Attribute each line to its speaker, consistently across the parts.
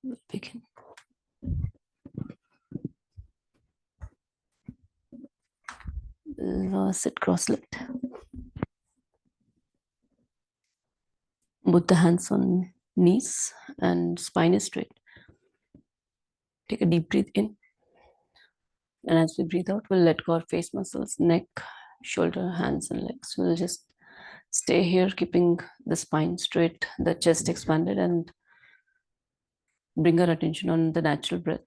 Speaker 1: We'll begin. Sit cross-legged. Both the hands on knees and spine is straight. Take a deep breath in. And as we breathe out, we'll let go our face muscles, neck, shoulder, hands, and legs. We'll just stay here, keeping the spine straight, the chest expanded, and bring our attention on the natural breath.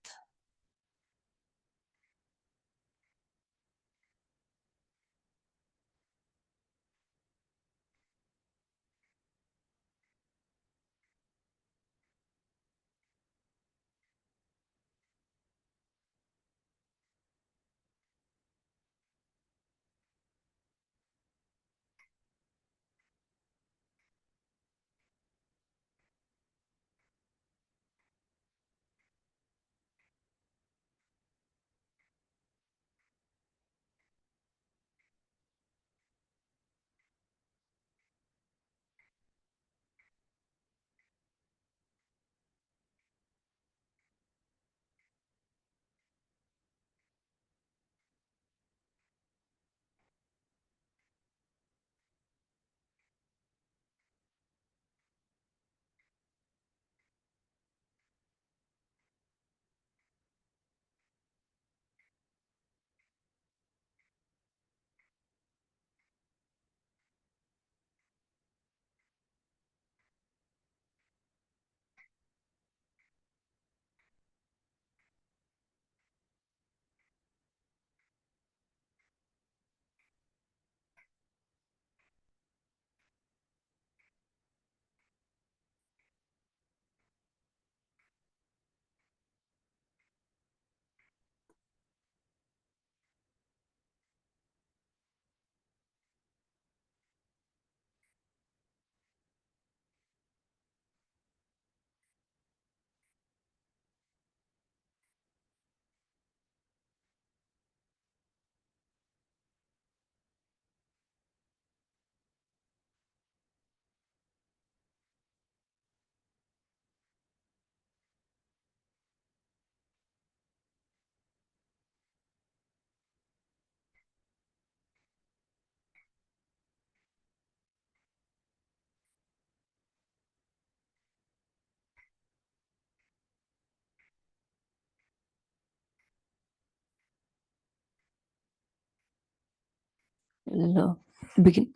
Speaker 1: We'll begin.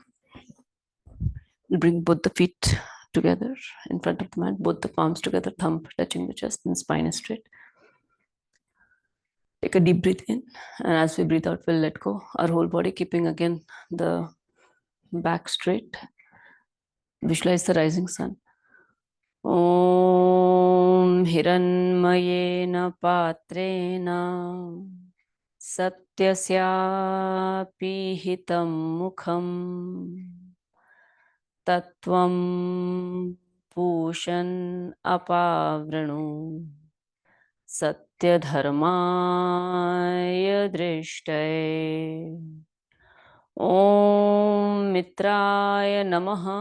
Speaker 1: We'll bring both the feet together in front of the mat, both the palms together, thumb touching the chest, and spine is straight. Take a deep breath in, and as we breathe out, we'll let go our whole body, keeping again the back straight. Visualize the rising sun. Om Hiranmayena Patrena Satyasyapi Hitam Mukham Tattvam Pushan Apavranu Satyadharmaya Drishtay. Om Mitraya Namaha.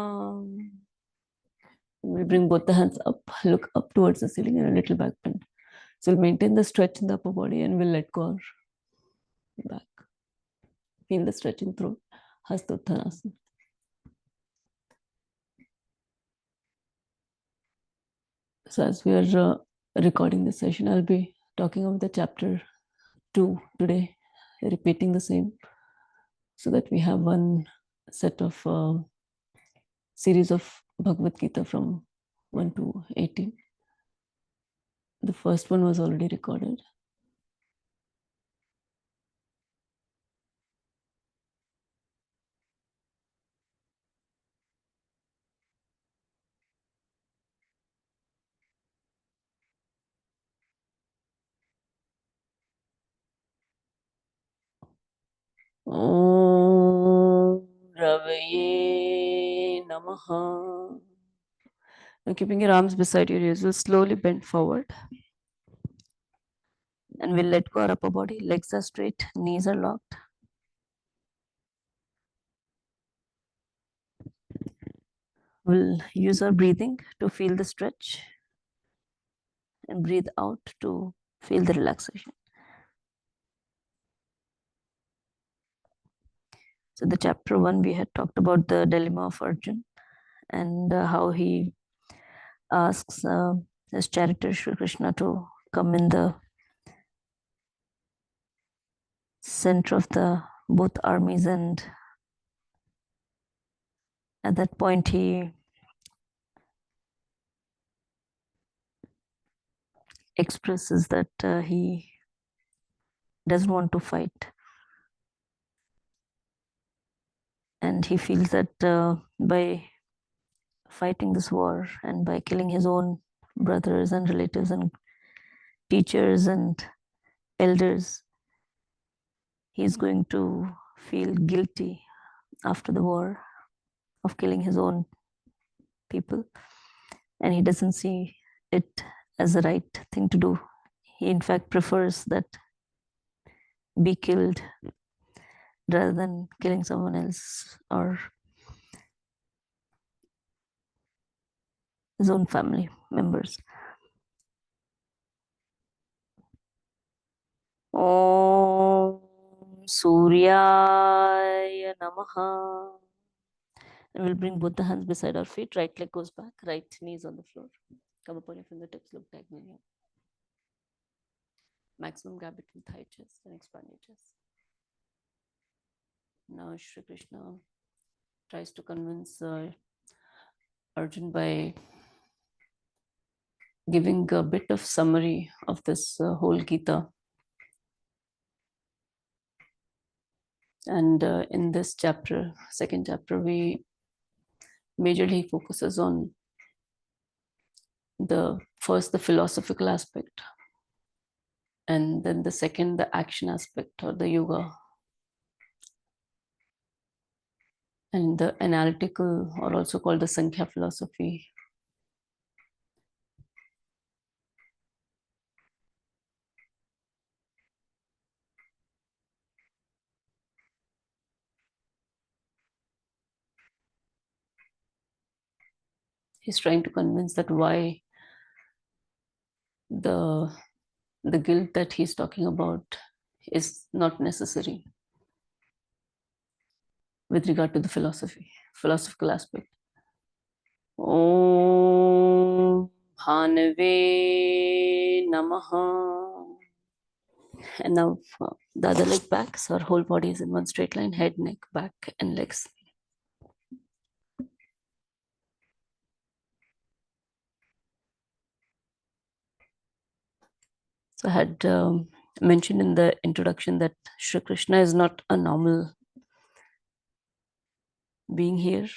Speaker 1: We bring both the hands up, look up towards the ceiling and a little back bend. So we'll maintain the stretch in the upper body and we'll let go our back. Feel the stretching through Hastottanasana. So as we are recording this session, I'll be talking about the chapter 2 today, repeating the same, so that we have one set of series of Bhagavad Gita from 1 to 18. The first one was already recorded. Om Ravaye Namaha. Now keeping your arms beside your ears, we'll slowly bend forward. And we'll let go our upper body. Legs are straight, knees are locked. We'll use our breathing to feel the stretch. and breathe out to feel the relaxation. So the chapter 1, we had talked about the dilemma of Arjun and how he asks his character Shri Krishna to come in the center of the both armies, and at that point he expresses that he doesn't want to fight, and he feels that by fighting this war and by killing his own brothers and relatives and teachers and elders, he's going to feel guilty after the war of killing his own people, and he doesn't see it as the right thing to do. He in fact prefers that be killed rather than killing someone else or his own family members. Om Suryaya Namaha. And we'll bring both the hands beside our feet. Right leg goes back, right knee is on the floor. Come upon your fingertips, look diagonally up. Maximum gap between thigh chest and expand your chest. Now Shri Krishna tries to convince Arjun by giving a bit of summary of this whole Gita. And in this chapter, second chapter, we majorly focuses on the first, the philosophical aspect, and then the second, the action aspect or the yoga, and the analytical, or also called the Sankhya philosophy. He's trying to convince that why the guilt that he's talking about is not necessary with regard to the philosophical aspect. Om Bhanave Namaha. And now the other leg back, so our whole body is in one straight line, head, neck, back, and legs. So I had mentioned in the introduction that Shri Krishna is not a normal being here.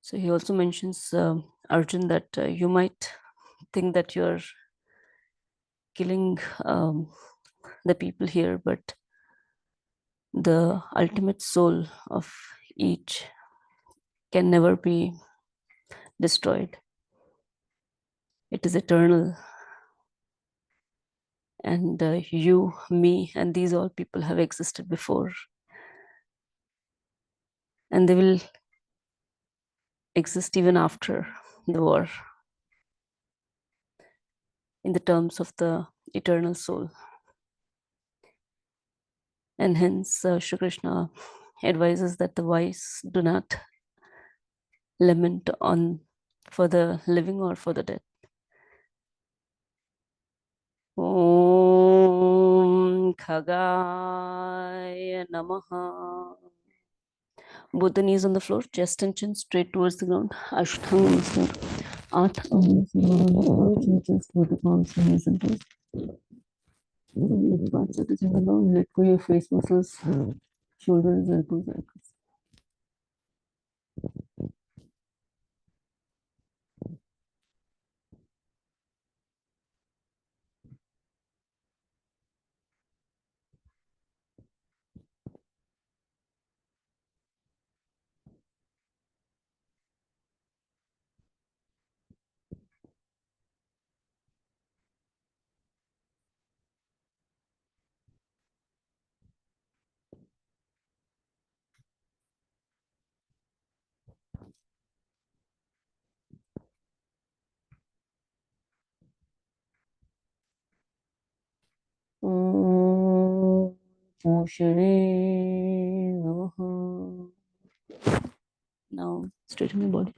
Speaker 1: So he also mentions Arjun that you might think that you're killing the people here, but the ultimate soul of each can never be destroyed. It is eternal. And you, me, and these all people have existed before. And they will exist even after the war in the terms of the eternal soul. And hence Shri Krishna advises that the wise do not lament on for the living or for the dead. Om Khagaya Namaha. Both the knees on the floor, chest and chin straight towards the ground. Ashtanga Namaskar. Ath just put the palms on knees and toes. Let go your face muscles, shoulders, elbows, ankles. Om Shri Namaha. Now straighten your body.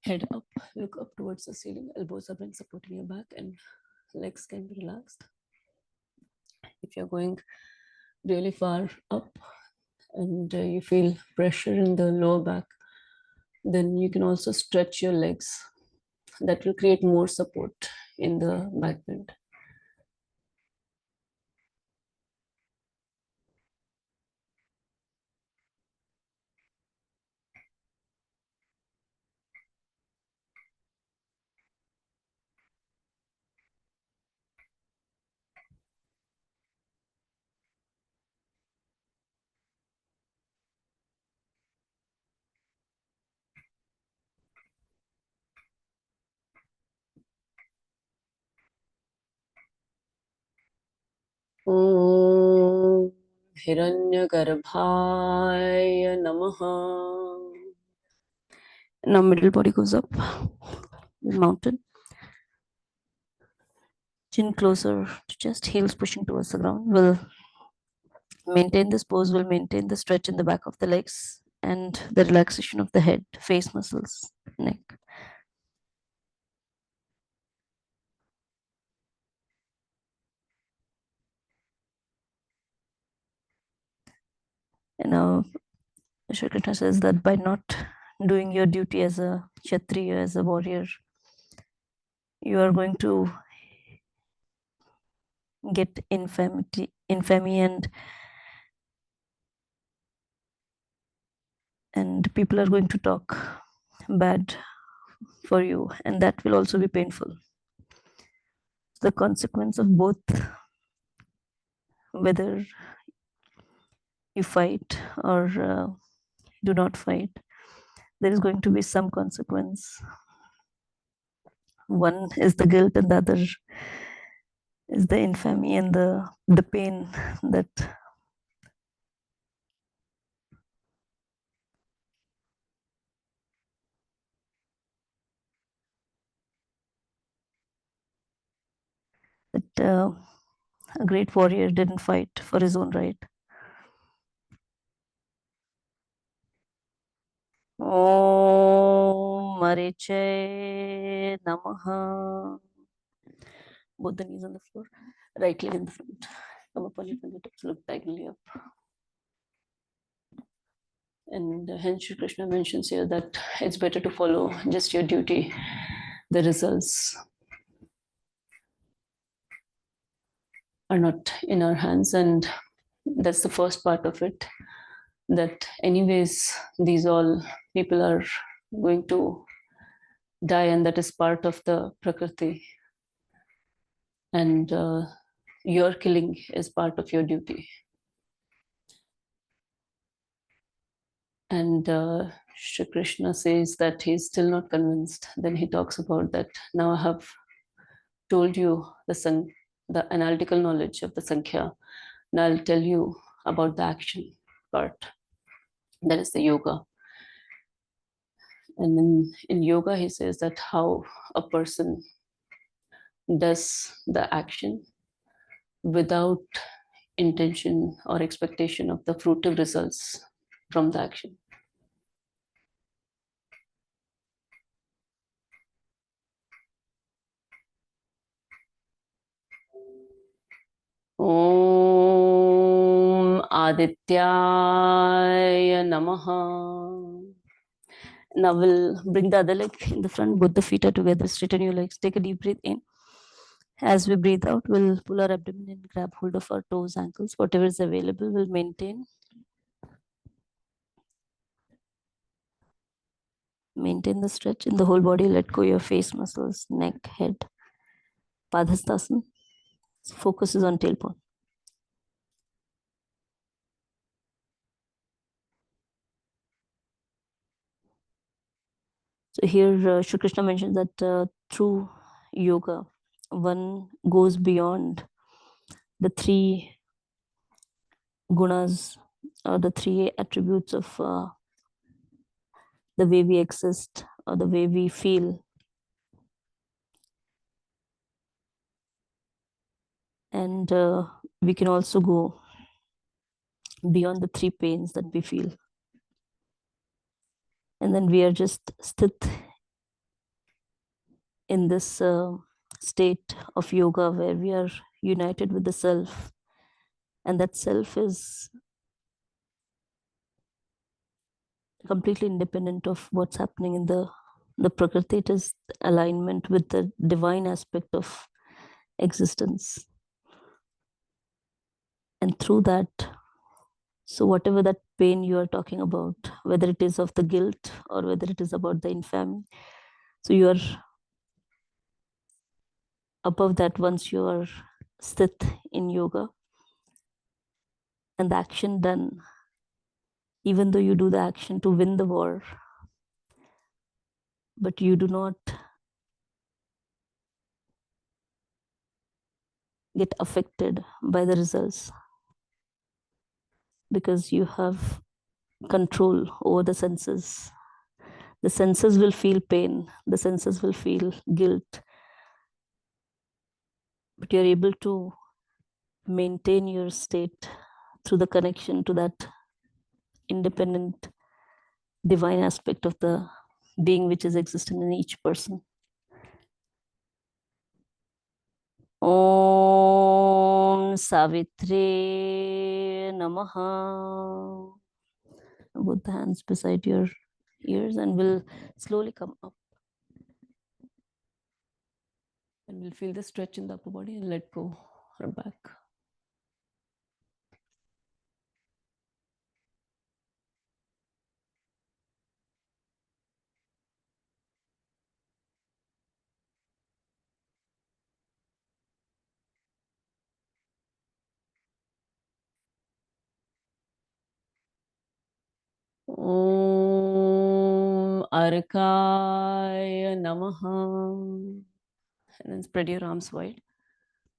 Speaker 1: Head up, look up towards the ceiling. Elbows are bent, supporting your back, and legs can be relaxed. If you're going really far up and you feel pressure in the lower back, then you can also stretch your legs. That will create more support in the back bend. Om Hiranyagarbhaya Namaha. Now middle body goes up, mountain. Chin closer to chest, heels pushing towards the ground. We'll maintain this pose, will maintain the stretch in the back of the legs and the relaxation of the head, face muscles, neck. And now Shri Krishna says that by not doing your duty as a Kshatriya, as a warrior, you are going to get infamy, and people are going to talk bad for you, and that will also be painful. The consequence of both, whether you fight or do not fight, there is going to be some consequence. One is the guilt, and the other is the infamy and the pain that a great warrior didn't fight for his own right. Om Mariche Namaha. Both the knees on the floor, right leg in the front. Come up on your fingertips, look diagonally up. And hence Shri Krishna mentions here that it's better to follow just your duty. The results are not in our hands, and that's the first part of it. That anyways, these all people are going to die, and that is part of the Prakriti. And your killing is part of your duty. And Shri Krishna says that he's still not convinced. Then he talks about that. Now I have told you the analytical knowledge of the Sankhya. Now I'll tell you about the action part. That is the yoga. And in yoga, he says that how a person does the action without intention or expectation of the fruitive results from the action. Om Adityaya Namaha. Now we'll bring the other leg in the front. Both the feet are together. Straighten your legs. Take a deep breath in. As we breathe out, we'll pull our abdomen and grab hold of our toes, ankles, whatever is available, we'll maintain. Maintain the stretch in the whole body. Let go your face muscles, neck, head. Padhastasana. Focus is on tailbone. So here Shri Krishna mentions that through yoga, one goes beyond the three gunas or the three attributes of the way we exist or the way we feel. And we can also go
Speaker 2: beyond the three pains that we feel. And then we are just stit in this state of yoga where we are united with the self, and that self is completely independent of what's happening in the prakriti. It is alignment with the divine aspect of existence, and through that, so whatever that pain you are talking about, whether it is of the guilt or whether it is about the infamy, so you are above that once you are sthit in yoga. And the action done, even though you do the action to win the war, but you do not get affected by the results because you have control over the senses. The senses will feel pain, the senses will feel guilt, but you're able to maintain your state through the connection to that independent divine aspect of the being which is existent in each person. Om Savitri Namaha. Both the hands beside your ears, and we'll slowly come up. And we'll feel the stretch in the upper body and let go our back. Om Arkaya Namaha. And then spread your arms wide.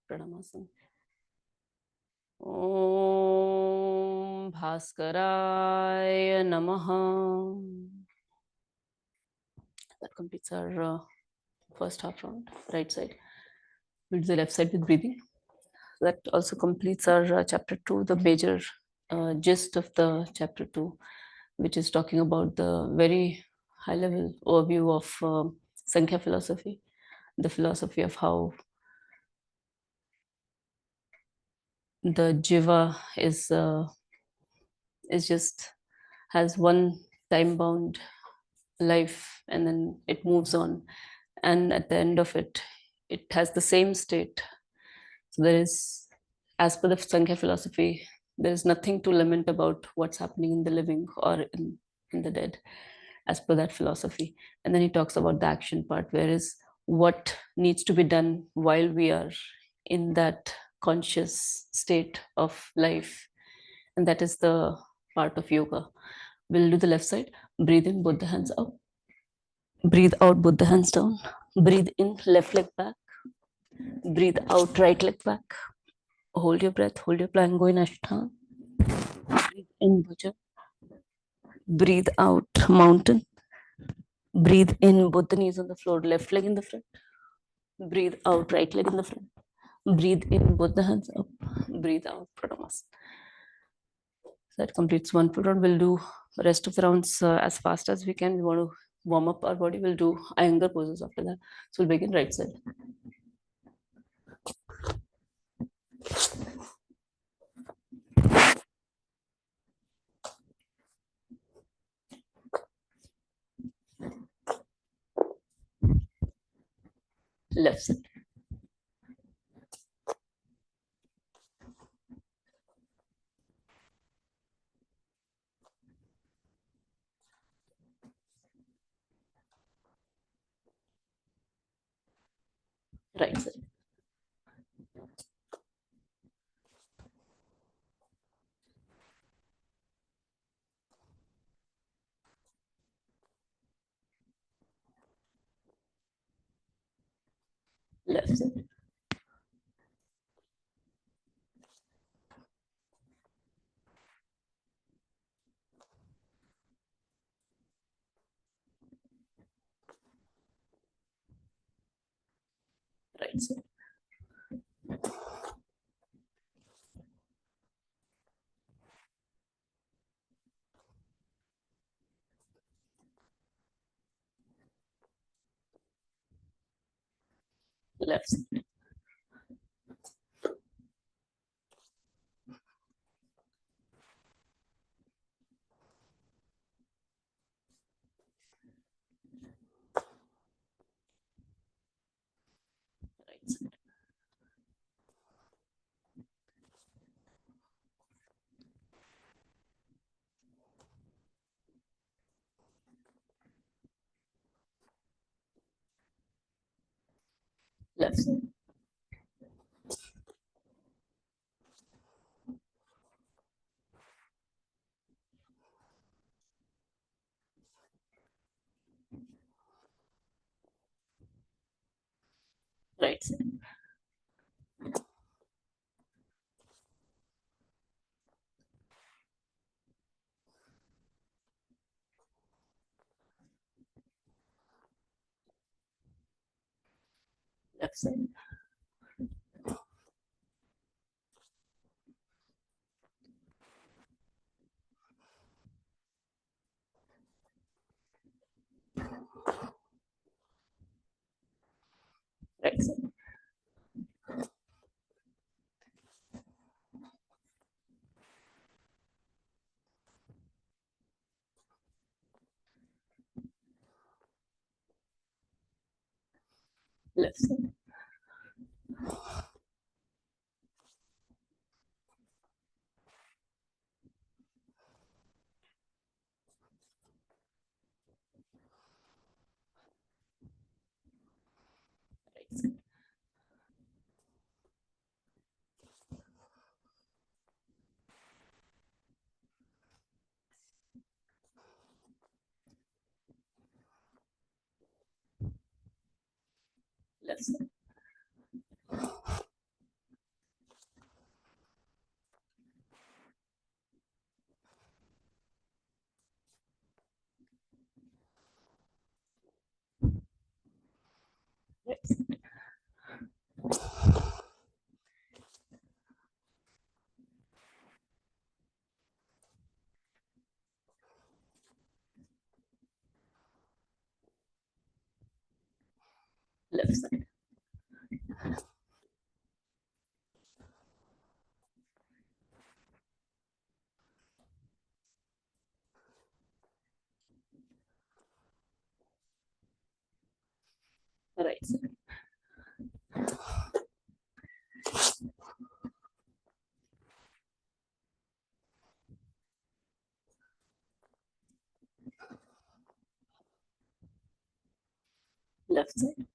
Speaker 2: Pranamasana. Om Bhaskaraya Namaha. That completes our first half round, right side. We'll do the left side with breathing. That also completes our chapter 2, the major gist of the chapter 2, which is talking about the very high level overview of Sankhya philosophy, the philosophy of how the jiva is just has one time bound life, and then it moves on, and at the end of it, it has the same state. So there is, as per the Sankhya philosophy, there is nothing to lament about what's happening in the living or in the dead, as per that philosophy. And then he talks about the action part, whereas what needs to be done while we are in that conscious state of life. And that is the part of yoga. We'll do the left side. Breathe in, both the hands up. Breathe out, both the hands down. Breathe in, left leg back. Breathe out, right leg back. Hold your breath, hold your plank, go in Ashtanga. Breathe in, Bhuja. Breathe out, mountain. Breathe in, both the knees on the floor, left leg in the front. Breathe out, right leg in the front. Breathe in, both the hands up. Breathe out, Pranamasan. So that completes one full round. We'll do the rest of the rounds as fast as we can. We want to warm up our body. We'll do Iyenger poses after that. So we'll begin right side. Left side. Right side. Left side. Right side. left side, right side, left side, right side, left side, right side, left side, right side, left side, right side, left side, right side, left side,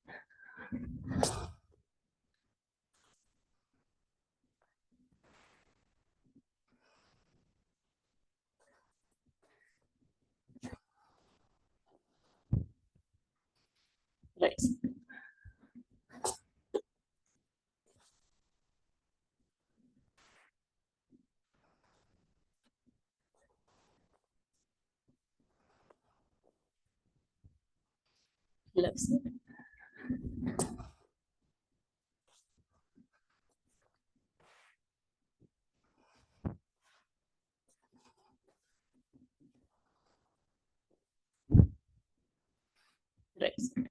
Speaker 2: right side, left side, right side,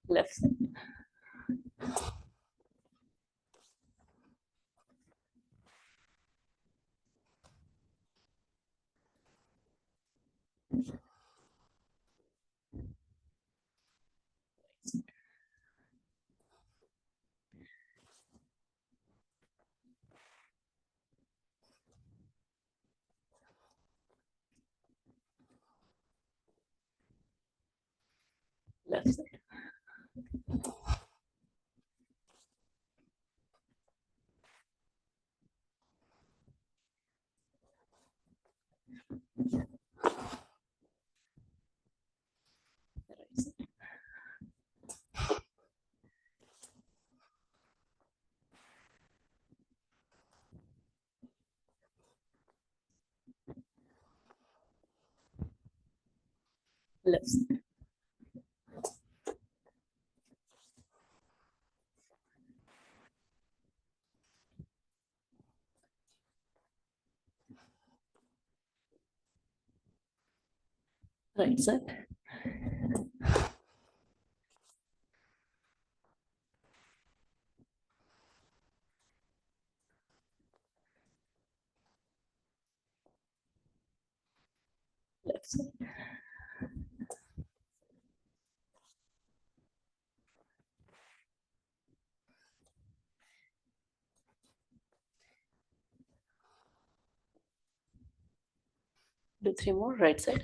Speaker 2: left side, left side, right side, left side, Right side. Left side. Do 3 more, right side.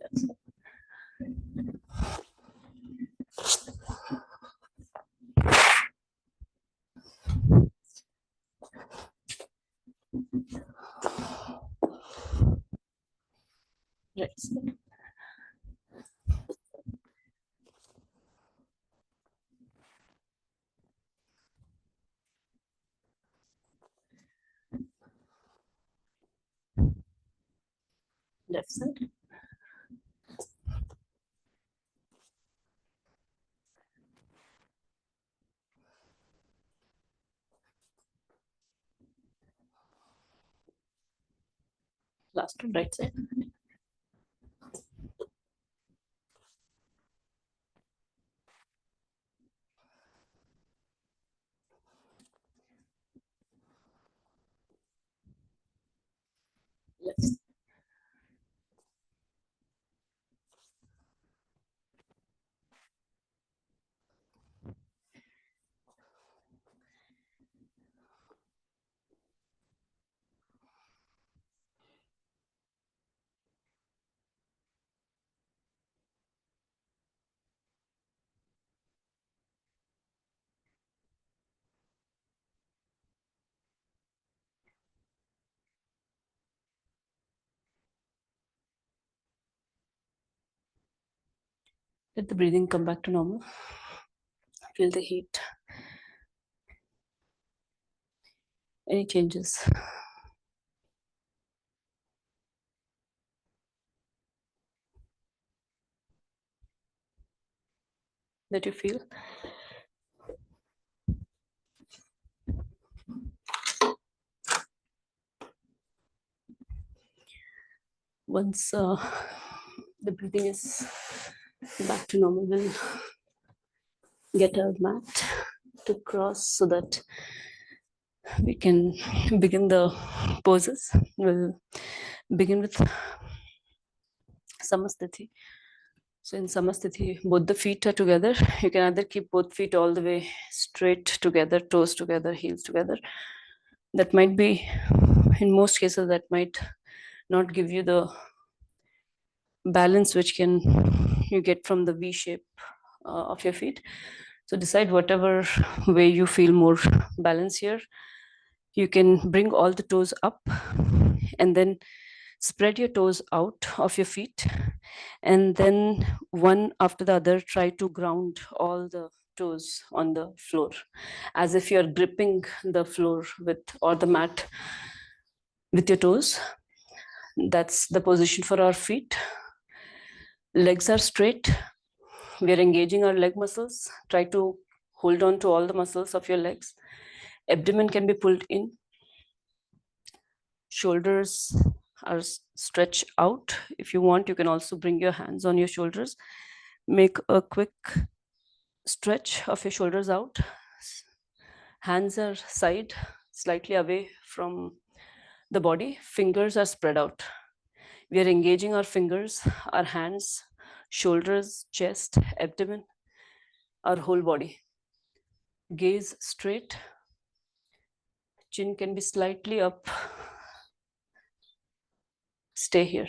Speaker 2: Left side. Right side. Left side. Last one, right side. Left side. Let the breathing come back to normal. Feel the heat. Any changes? That you feel? Once the breathing is back to normal, we'll get our mat to cross so that we can begin the poses. We'll begin with Samasthiti. So in Samasthiti, both the feet are together. You can either keep both feet all the way straight together, toes together, heels together. That might be, in most cases, that might not give you the balance which can you get from the V shape of your feet. So decide whatever way you feel more balance here. You can bring all the toes up and then spread your toes out of your feet, and then one after the other try to ground all the toes on the floor as if you're gripping the floor with or the mat with your toes. That's the position for our feet. Legs are straight. We are engaging our leg muscles. Try to hold on to all the muscles of your legs. Abdomen can be pulled in. Shoulders are stretched out. If you want, you can also bring your hands on your shoulders. Make a quick stretch of your shoulders out. Hands are side, slightly away from the body. Fingers are spread out. We are engaging our fingers, our hands, shoulders, chest, abdomen, our whole body. Gaze straight. Chin can be slightly up. Stay here.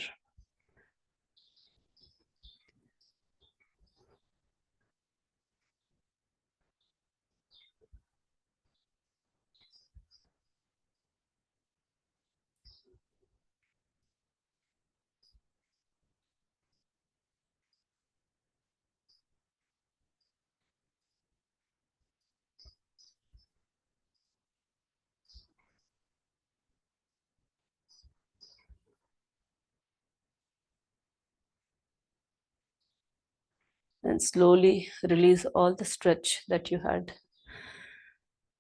Speaker 2: And slowly release all the stretch that you had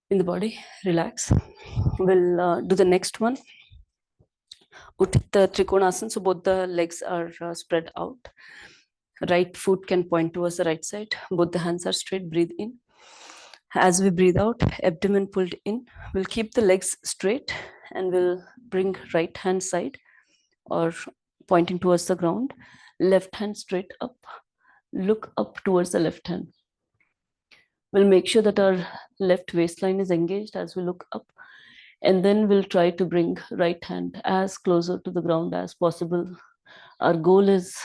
Speaker 2: in the body. Relax. We'll do the next one. Utthita Trikonasana. So both the legs are spread out. Right foot can point towards the right side. Both the hands are straight. Breathe in. As we breathe out, abdomen pulled in. We'll keep the legs straight and we'll bring right hand side or pointing towards the ground. Left hand straight up. Look up towards the left hand. We'll make sure that our left waistline is engaged as we look up. And then we'll try to bring right hand as closer to the ground as possible. Our goal is,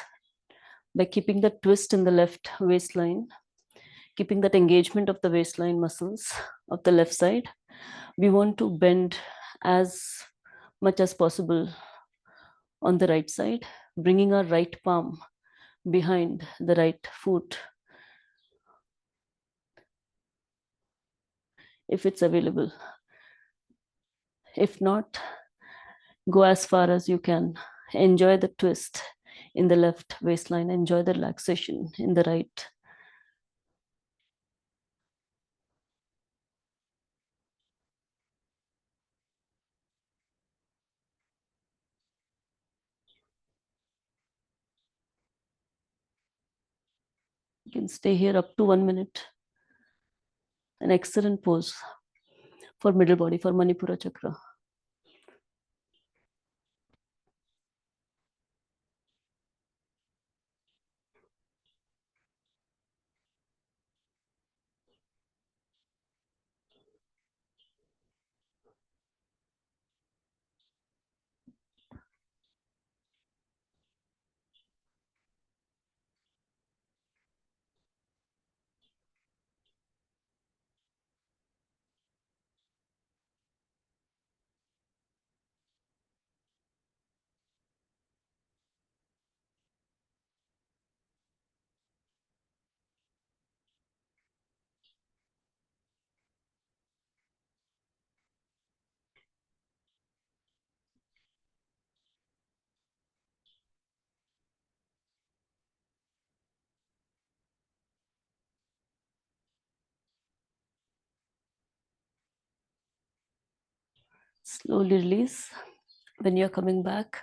Speaker 2: by keeping the twist in the left waistline, keeping that engagement of the waistline muscles of the left side, we want to bend as much as possible on the right side, bringing our right palm behind the right foot if it's available. If not, go as far as you can. Enjoy the twist in the left waistline. Enjoy the relaxation in the right. You can stay here up to 1 minute. An excellent pose for middle body, for Manipura chakra. Slowly release. When you're coming back,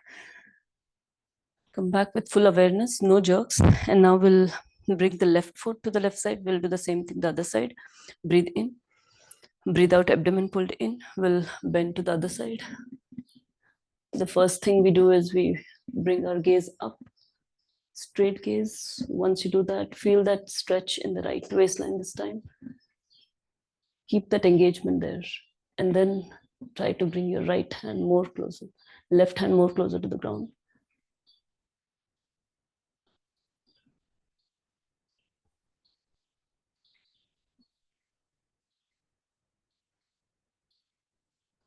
Speaker 2: come back with full awareness, no jerks. And now we'll bring the left foot to the left side. We'll do the same thing the other side. Breathe in. Breathe out, abdomen pulled in. We'll bend to the other side. The first thing we do is we bring our gaze up. Straight gaze. Once you do that, feel that stretch in the right waistline this time. Keep that engagement there. And then try to bring your right hand more closer, left hand more closer to the ground.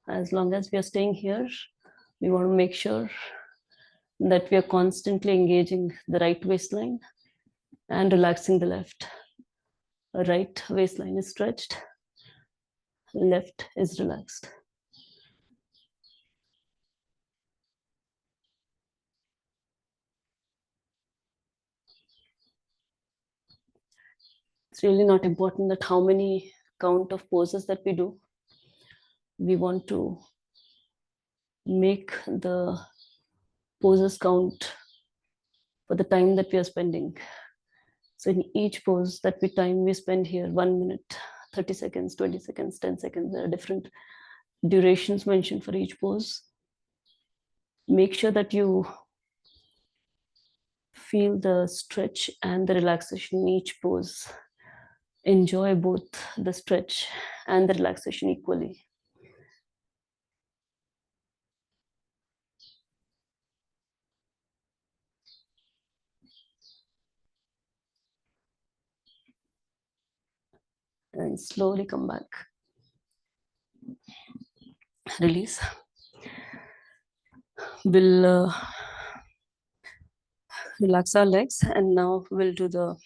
Speaker 2: As long as we are staying here, we want to make sure that we are constantly engaging the right waistline and relaxing the left. Right waistline is stretched, left is relaxed. It's really not important that how many count of poses that we do. We want to make the poses count for the time that we are spending. So in each pose that we spend here, 1 minute, 30 seconds, 20 seconds, 10 seconds, there are different durations mentioned for each pose. Make sure that you feel the stretch and the relaxation in each pose. Enjoy both the stretch and the relaxation equally. And slowly come back. Release. We'll relax our legs, and now we'll do the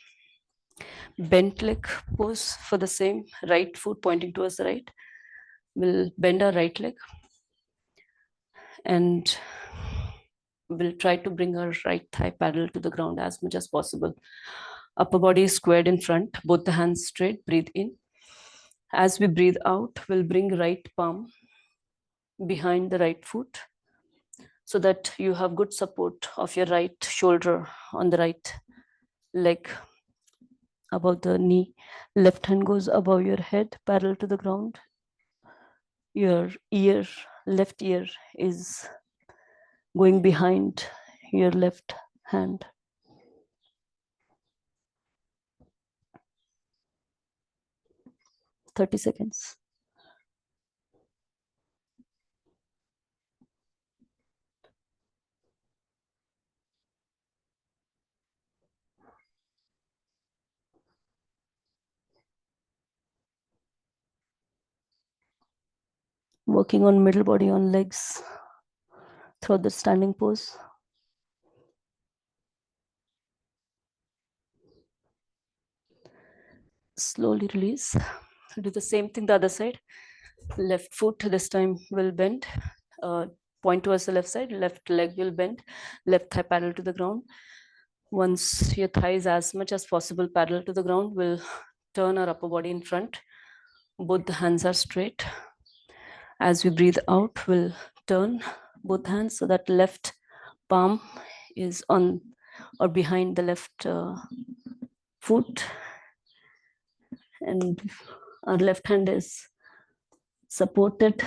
Speaker 2: bent leg pose for the same. Right foot pointing towards the right. We'll bend our right leg and we'll try to bring our right thigh parallel to the ground as much as possible. Upper body is squared in front, both the hands straight, breathe in. As we breathe out, we'll bring right palm behind the right foot so that you have good support of your right shoulder on the right leg above the knee. Left hand goes above your head, parallel to the ground. Your ear, left ear is going behind your left hand. Thirty seconds. Working on middle body on legs through the standing pose. Slowly release. Do the same thing the other side. Left foot this time will bend. Point towards the left side. Left leg will bend. Left thigh parallel to the ground. Once your thigh is as much as possible parallel to the ground, we'll turn our upper body in front. Both the hands are straight. As we breathe out, we'll turn both hands so that left palm is on or behind the left foot, and our left hand is supported,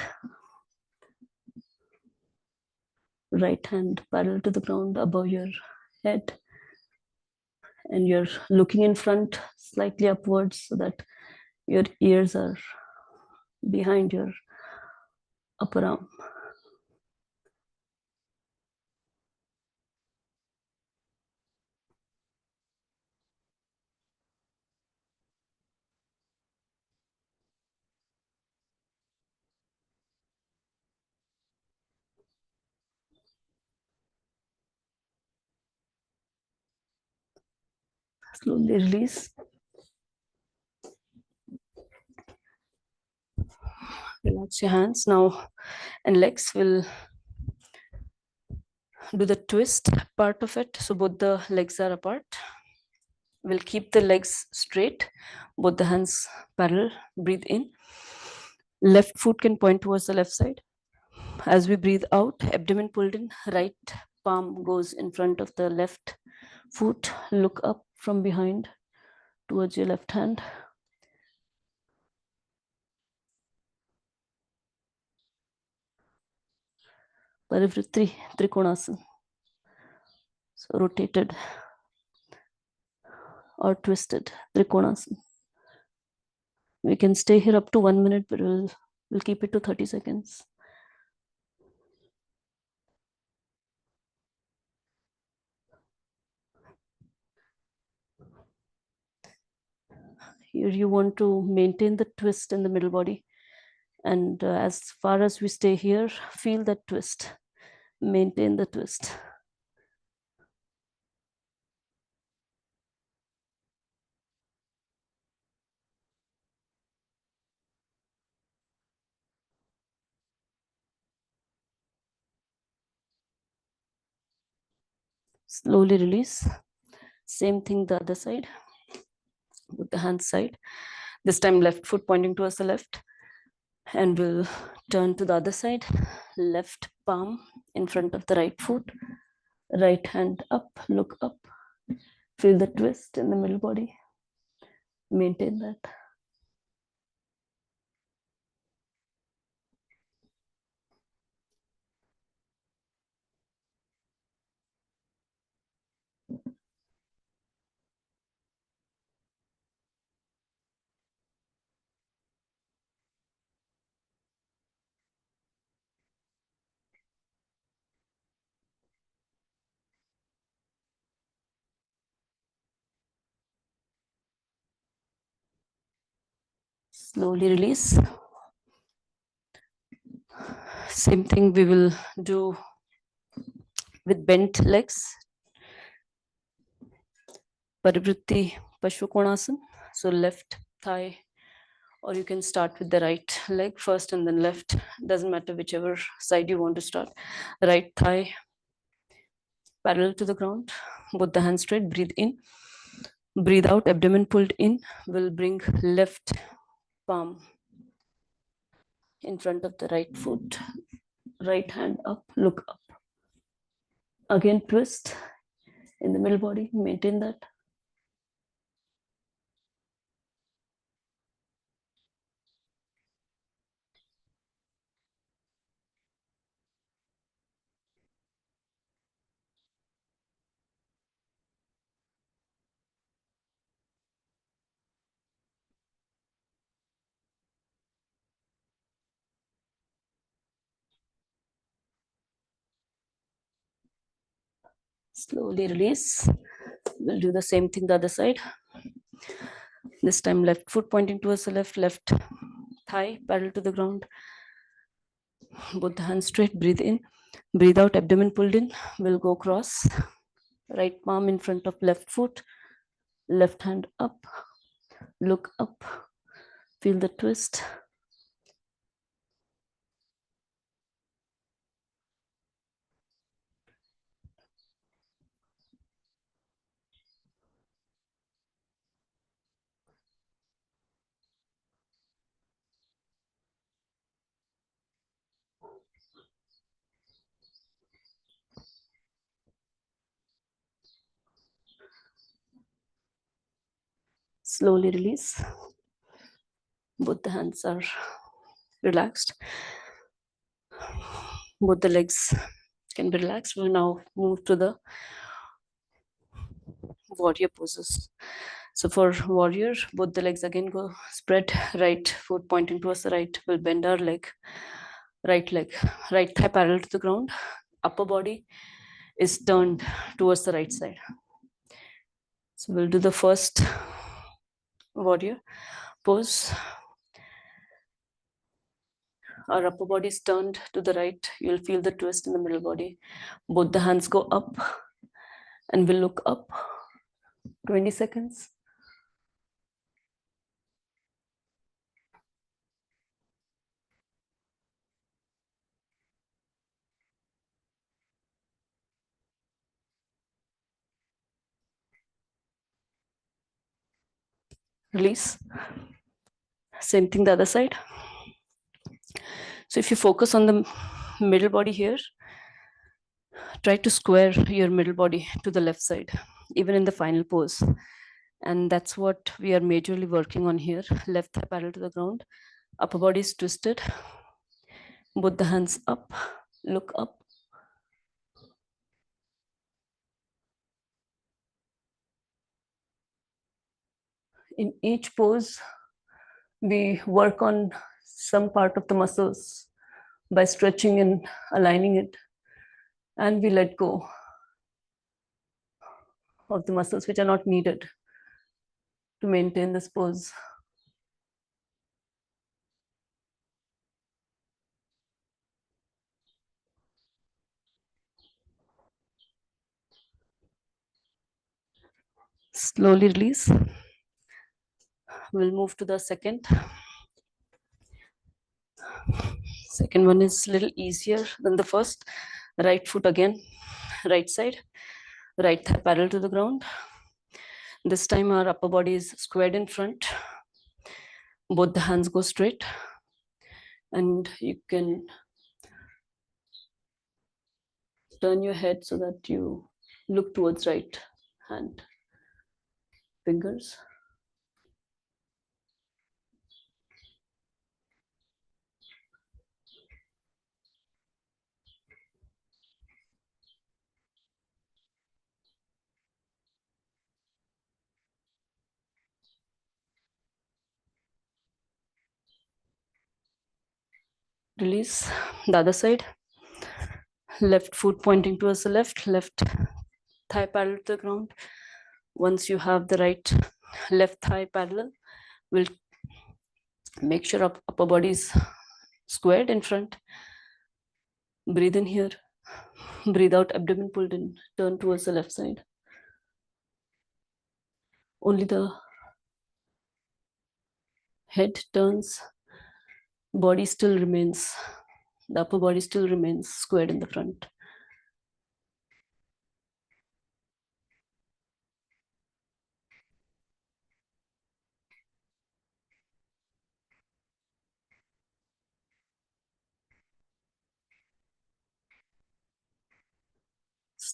Speaker 2: right hand parallel to the ground above your head, and you're looking in front slightly upwards so that your ears are behind your upper arm. Slowly release. Relax your hands now and legs. Will do the twist part of it. So both the legs are apart. We'll keep the legs straight, both the hands parallel. Breathe in. Left foot can point towards the left side. As we breathe out, abdomen pulled in, right palm goes in front of the left foot. Look up from behind towards your left hand. Parivritti, Trikonasana. So rotated or twisted, Trikonasana. We can stay here up to 1 minute, but we'll keep it to 30 seconds. Here you want to maintain the twist in the middle body. And as far as we stay here, feel that twist. Maintain the twist. Slowly release. Same thing the other side. With the hand side. This time left foot pointing towards the left. And we'll turn to the other side. Left palm in front of the right foot. Right hand up, look up. Feel the twist in the middle body. Maintain that. Slowly release. Same thing we will do with bent legs. Parivritti Pashvakonasana. So left thigh, or you can start with the right leg first and then left. Doesn't matter whichever side you want to start. Right thigh parallel to the ground. Both the hands straight. Breathe in. Breathe out, abdomen pulled in. We'll bring left palm in front of the right foot. Right hand up, look up. Again, twist in the middle body, maintain that. Slowly release. We'll do the same thing the other side. This time left foot pointing towards the left, left thigh parallel to the ground. Both hands straight, breathe in. Breathe out, abdomen pulled in. We'll go cross. Right palm in front of left foot. Left hand up. Look up. Feel the twist. Slowly release. Both the hands are relaxed. Both the legs can be relaxed. We'll now move to the warrior poses. So for warrior, both the legs again go spread, right foot pointing towards the right. We'll bend our leg, right thigh parallel to the ground. Upper body is turned towards the right side. So we'll do the first warrior pose. Our upper body is turned to the right. You'll feel the twist in the middle body. Both the hands go up and we'll look up. 20 seconds. Release. Same thing the other side. So if you focus on the middle body here, try to square your middle body to the left side, even in the final pose. And that's what we are majorly working on here. Left thigh parallel to the ground, upper body is twisted, both the hands up, look up. In each pose, we work on some part of the muscles by stretching and aligning it, and we let go of the muscles which are not needed to maintain this pose. Slowly release. We'll move to the second. Second one is a little easier than the first. Right foot again, right side, right thigh parallel to the ground. This time our upper body is squared in front. Both the hands go straight, and you can turn your head so that you look towards right hand fingers. Release. The other side. Left foot pointing towards the left, left thigh parallel to the ground. Once you have the right left thigh parallel, we'll make sure upper body is squared in front. Breathe in here. Breathe out, abdomen pulled in. Turn towards the left side. Only the head turns. Body still remains. The upper body still remains squared in the front.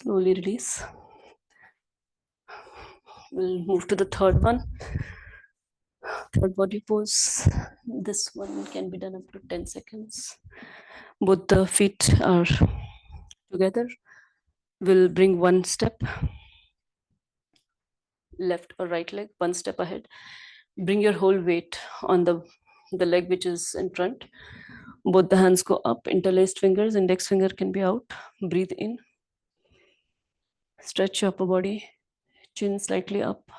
Speaker 2: Slowly release. We'll move to the third one. Third body pose. This one can be done up to 10 seconds. Both the feet are together. We'll bring one step, left or right leg, one step ahead. Bring your whole weight on the leg which is in front. Both the hands go up, interlaced fingers, index finger can be out. Breathe in. Stretch your upper body, chin slightly up.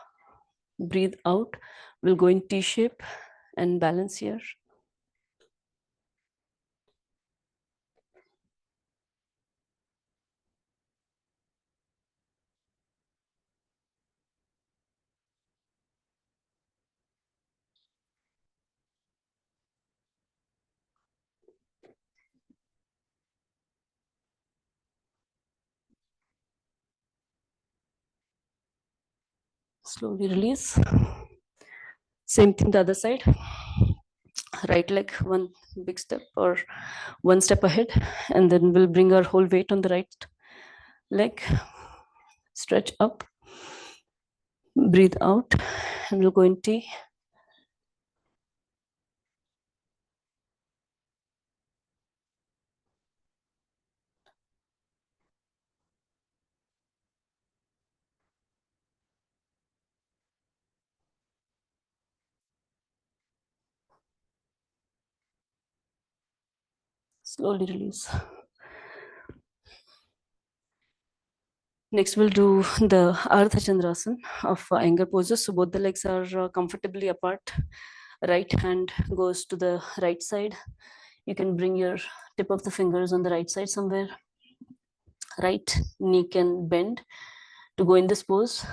Speaker 2: Breathe out. We'll go in T shape and balance here. Slowly release. Same thing the other side. Right leg, one big step or one step ahead, and then we'll bring our whole weight on the right leg. Stretch up. Breathe out, and we'll go in T. Slowly release. Next, we'll do the Ardha Chandrasana of Iyenger poses. So both the legs are comfortably apart. Right hand goes to the right side. You can bring your tip of the fingers on the right side somewhere. Right knee can bend to go in this pose.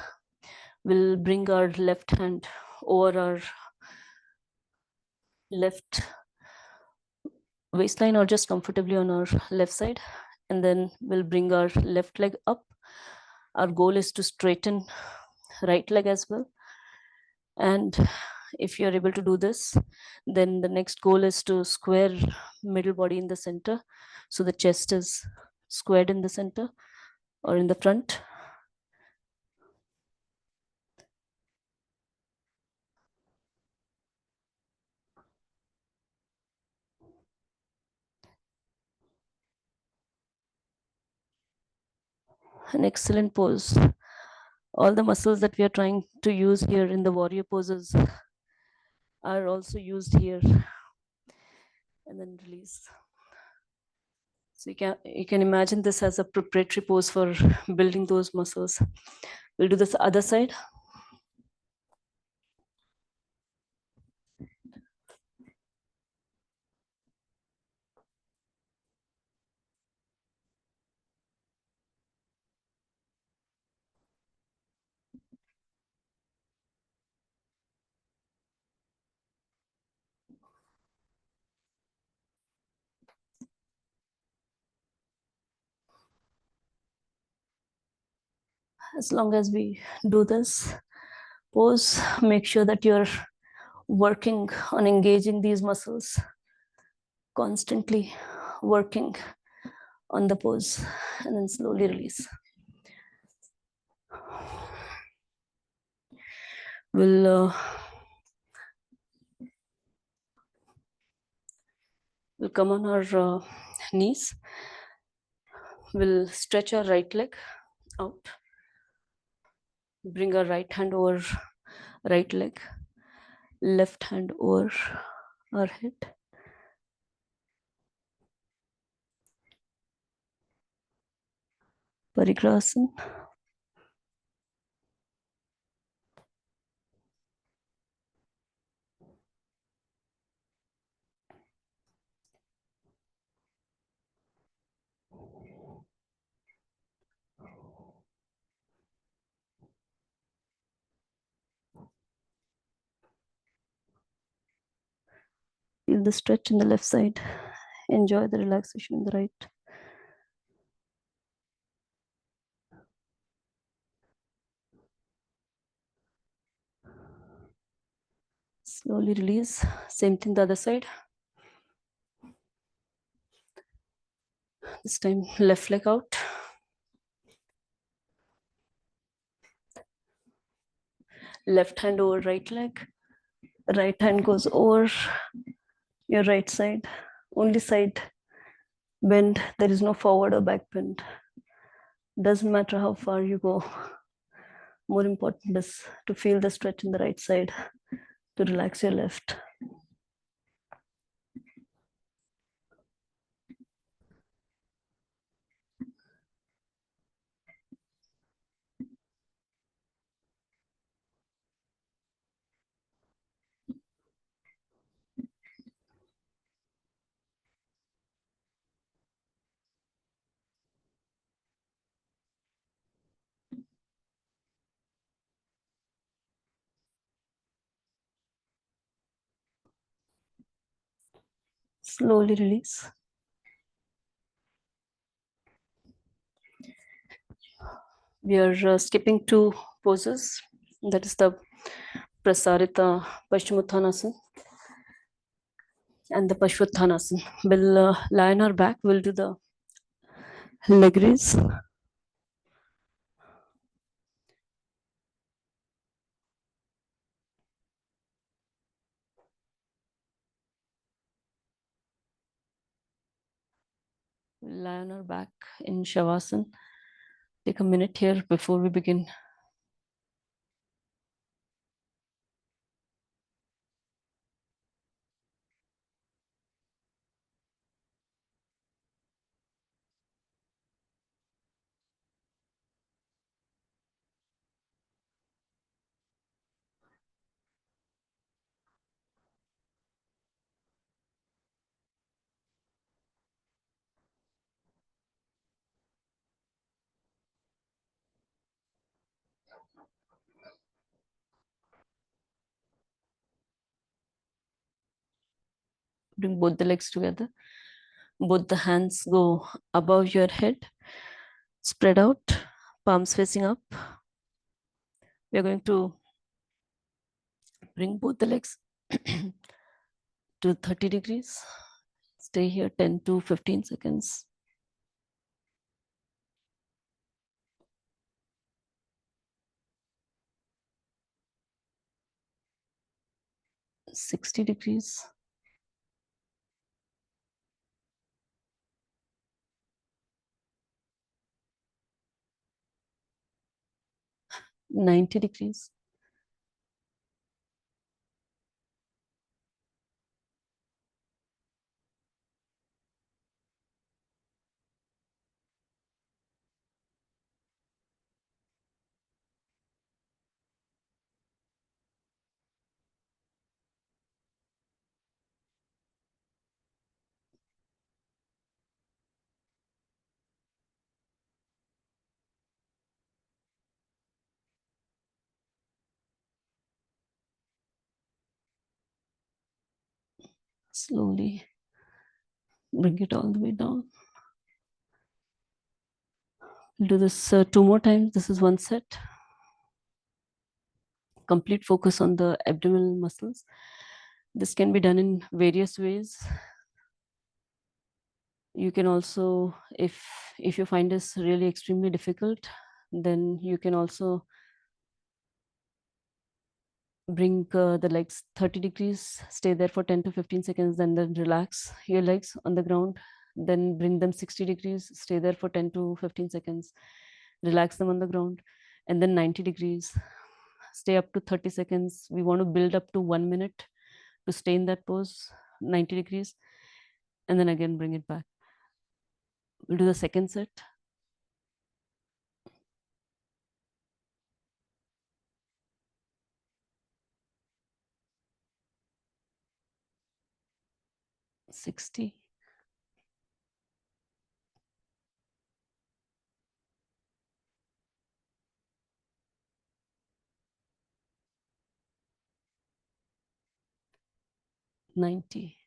Speaker 2: We'll bring our left hand over our left waistline or just comfortably on our left side. And then we'll bring our left leg up. Our goal is to straighten right leg as well. And if you're able to do this, then the next goal is to square middle body in the center. So the chest is squared in the center or in the front. An excellent pose. All the muscles that we are trying to use here in the warrior poses are also used here. And then release. So you can imagine this as a preparatory pose for building those muscles. We'll do this other side. As long as we do this pose, make sure that you're working on engaging these muscles, constantly working on the pose, and then slowly release. We'll come on our knees. We'll stretch our right leg out. Bring our right hand over right leg, left hand over our head. Parikrasana. Feel the stretch in the left side. Enjoy the relaxation in the right. Slowly release. Same thing the other side. This time left leg out. left hand over right leg, right hand goes over your right side, only side bend. There is no forward or back bend. Doesn't matter how far you go. More important is to feel the stretch in the right side, to relax your left. Slowly release. We are skipping two poses. That is the Prasarita Paschimottanasana and the Pashvottanasana. We'll lie on our back. We'll do the leg raise. We'll lie on our back in Shavasana. Take a minute here before we begin. Bring both the legs together. Both the hands go above your head. Spread out, palms facing up. We are going to bring both the legs to 30 degrees. Stay here 10 to 15 seconds. 60 degrees. 90 degrees. 'Slowly bring it all the way down. We'll do this 2 more times. This is one set. Complete focus on the abdominal muscles. This can be done in various ways. You can also, if you find this really extremely difficult, then you can also bring the legs 30 degrees, stay there for 10 to 15 seconds, then relax your legs on the ground. Then bring them 60 degrees, stay there for 10 to 15 seconds, relax them on the ground. And then 90 degrees, stay up to 30 seconds. We want to build up to 1 minute to stay in that pose, 90 degrees. And then again, bring it back. We'll do the second set. $60. 90.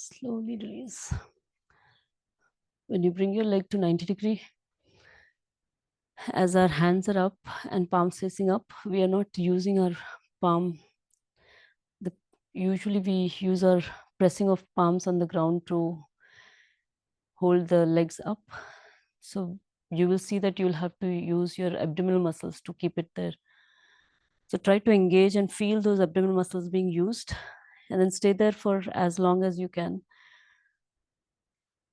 Speaker 1: Slowly release. When you bring your leg to 90 degree, as our hands are up and palms facing up, we are not using our palm. Usually we use our pressing of palms on the ground to hold the legs up. So you will see that you'll have to use your abdominal muscles to keep it there. So try to engage and feel those abdominal muscles being used, and then stay there for as long as you can.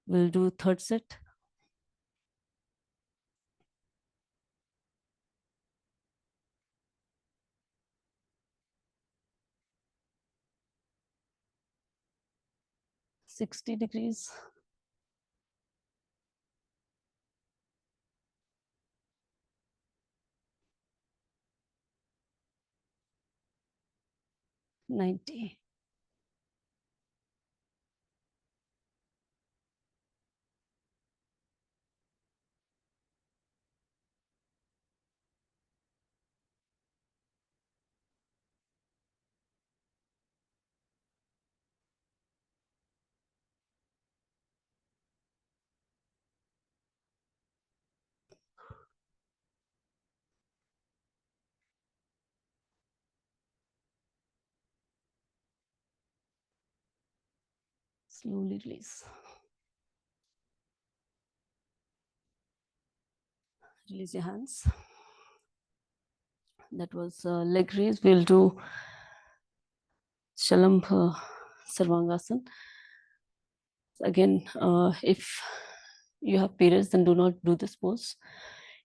Speaker 1: We'll do third set. $60. 90. Slowly release. Release your hands. That was leg raise. We'll do Shalam Sarvangasana. Again, if you have periods, then do not do this pose.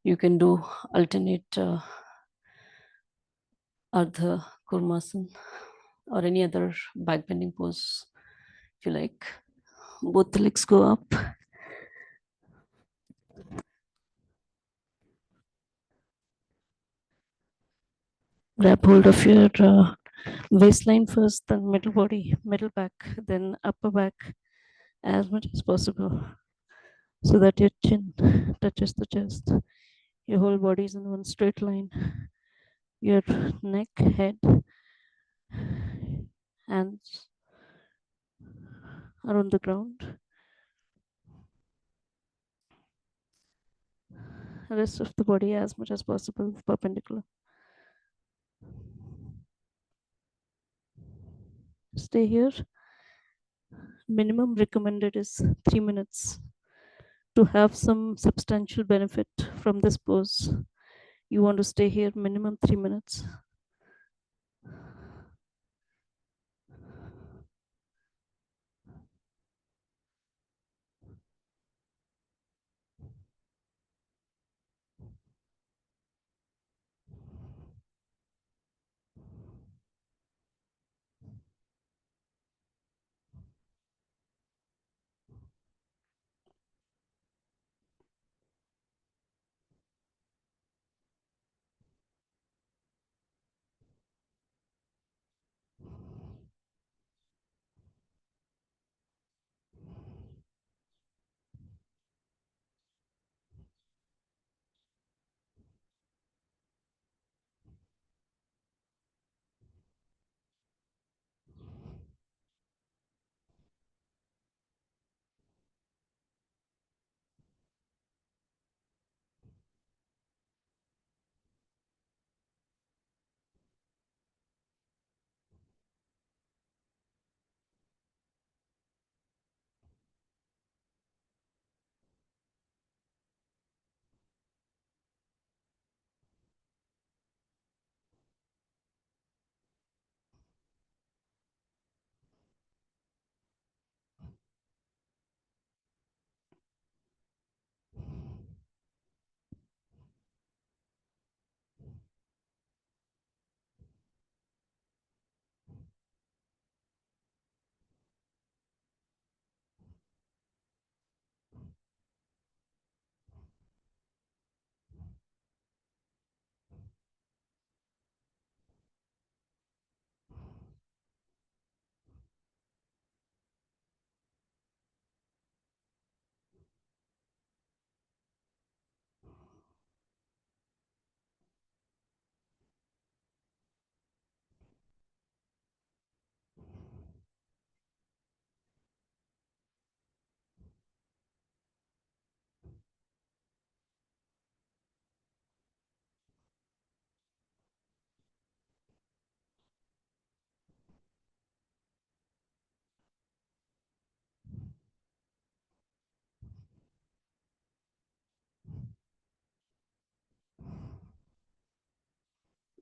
Speaker 1: You can do alternate Ardha Kurmasana or any other back bending pose if you like. Both the legs go up. Grab hold of your waistline first, then middle body, middle back, then upper back as much as possible so that your chin touches the chest. Your whole body is in one straight line. Your neck, head, hands are on the ground. Rest of the body as much as possible perpendicular. Stay here. Minimum recommended is 3 minutes. To have some substantial benefit from this pose, you want to stay here minimum 3 minutes.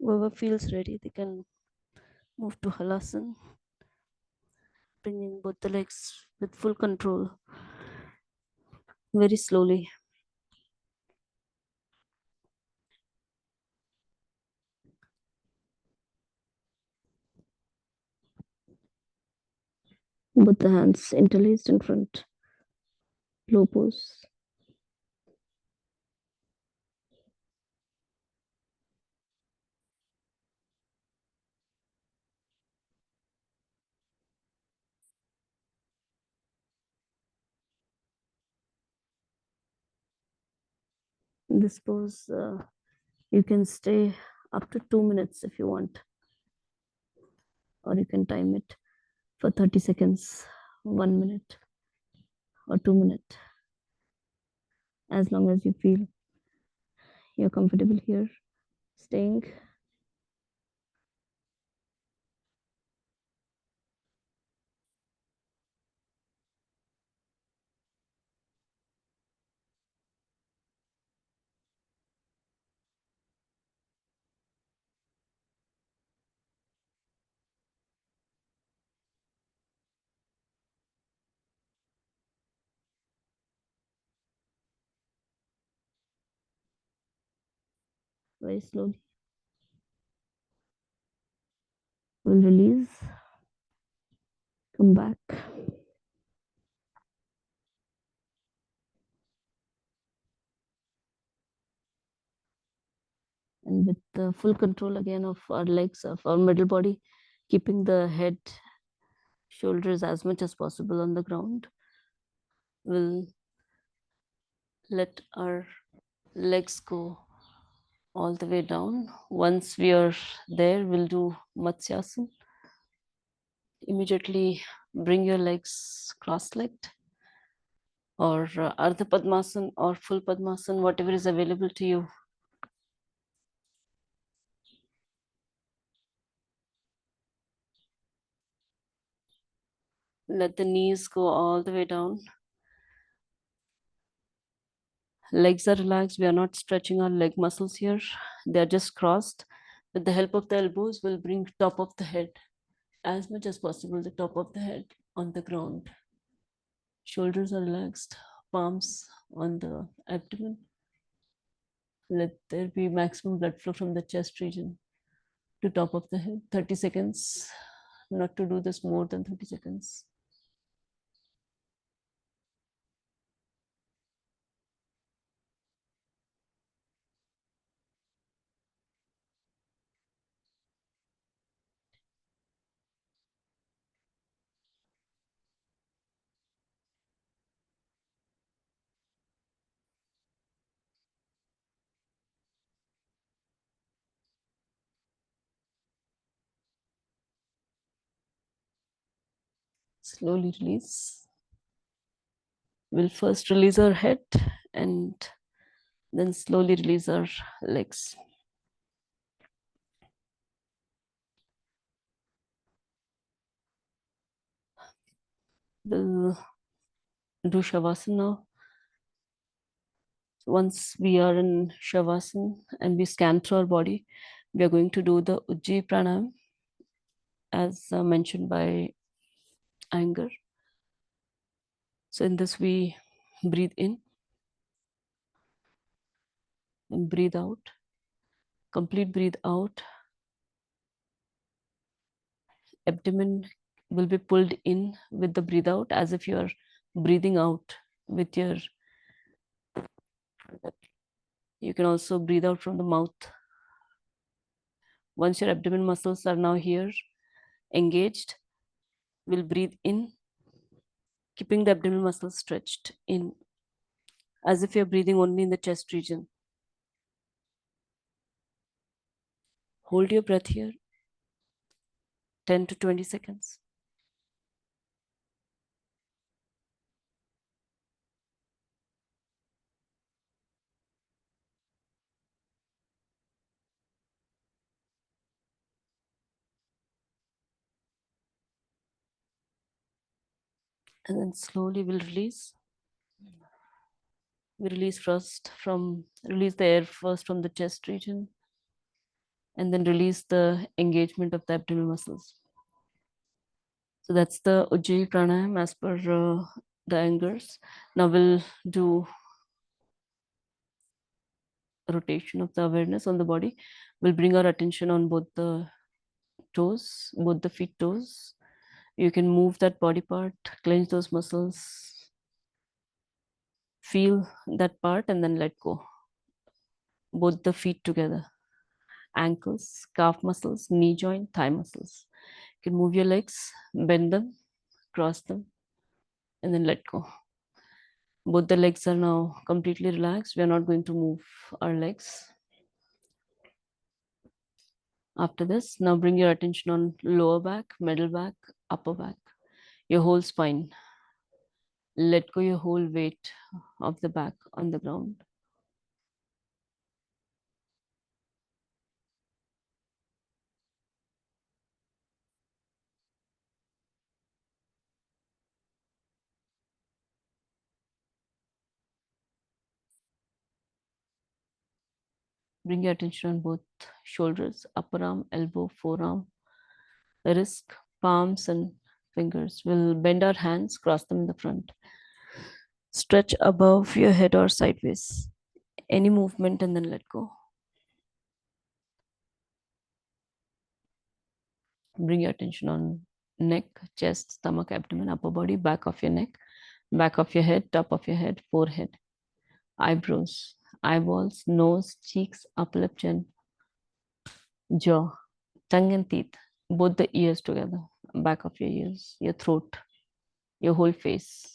Speaker 1: Whoever feels ready, they can move to Halasana, bringing both the legs with full control, very slowly. Both the hands interlaced in front, low pose. In this pose, you can stay up to 2 minutes if you want, or you can time it for 30 seconds, 1 minute, or 2 minutes, as long as you feel you're comfortable here staying. Very slowly. We'll release, come back. And with the full control again of our legs, of our middle body, keeping the head, shoulders as much as possible on the ground, we'll let our legs go all the way down. Once we are there, we'll do Matsyasana. Immediately bring your legs cross-legged, or Ardha Padmasana or full Padmasana, whatever is available to you. Let the knees go all the way down. Legs are relaxed. We are not stretching our leg muscles here. They are just crossed. With the help of the elbows, we'll bring top of the head as much as possible, the top of the head on the ground. Shoulders are relaxed, palms on the abdomen. Let there be maximum blood flow from the chest region to top of the head. 30 seconds. Not to do this more than 30 seconds. Slowly release. We'll first release our head and then slowly release our legs. We'll do Shavasana now. Once we are in Shavasana and we scan through our body, we are going to do the Ujjayi Pranayam as mentioned by Iyenger. So in this we breathe in and breathe out. Complete breathe out. Abdomen will be pulled in with the breathe out as if you are breathing out with your. You can also breathe out from the mouth. Once your abdomen muscles are now here, engaged, we'll breathe in, keeping the abdominal muscles stretched in, as if you're breathing only in the chest region. Hold your breath here, 10 to 20 seconds. And then slowly we'll release. We release the air first from the chest region,
Speaker 2: and then release the engagement of the abdominal muscles. So that's the Ujjayi pranayam as per the Iyengers. Now we'll do rotation of the awareness on the body. We'll bring our attention on both the toes, both the feet toes. You can move that body part, clench those muscles, feel that part, and then let go. Both the feet together, ankles, calf muscles, knee joint, thigh muscles. You can move your legs, bend them, cross them, and then let go. Both the legs are now completely relaxed. We are not going to move our legs. After this, now bring your attention on lower back, middle back, upper back, your whole spine. Let go your whole weight of the back on the ground. Bring your attention on both shoulders, upper arm, elbow, forearm, wrist, palms, and fingers. We'll bend our hands, cross them in the front. Stretch above your head or sideways. Any movement and then let go. Bring your attention on neck, chest, stomach, abdomen, upper body, back of your neck, back of your head, top of your head, forehead, eyebrows, eyeballs, nose, cheeks, upper lip, chin, jaw, tongue and teeth, both the ears together, back of your ears, your throat, your whole face.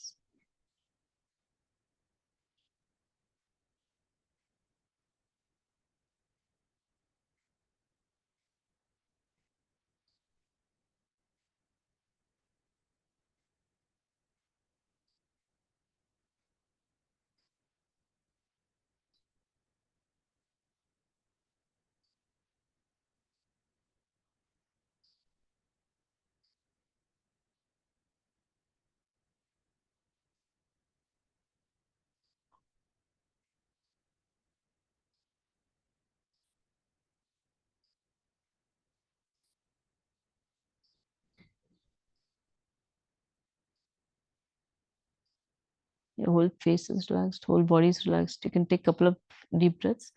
Speaker 2: Your whole face is relaxed, whole body is relaxed. You can take a couple of deep breaths,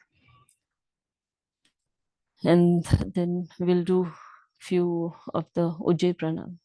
Speaker 2: and then we'll do few of the Ujjayi pranam.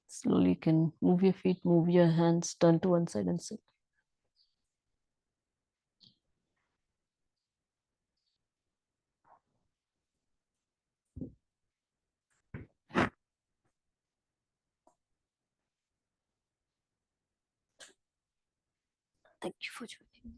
Speaker 1: Slowly you can move your feet, move your hands, turn to one side and sit. Thank you for joining.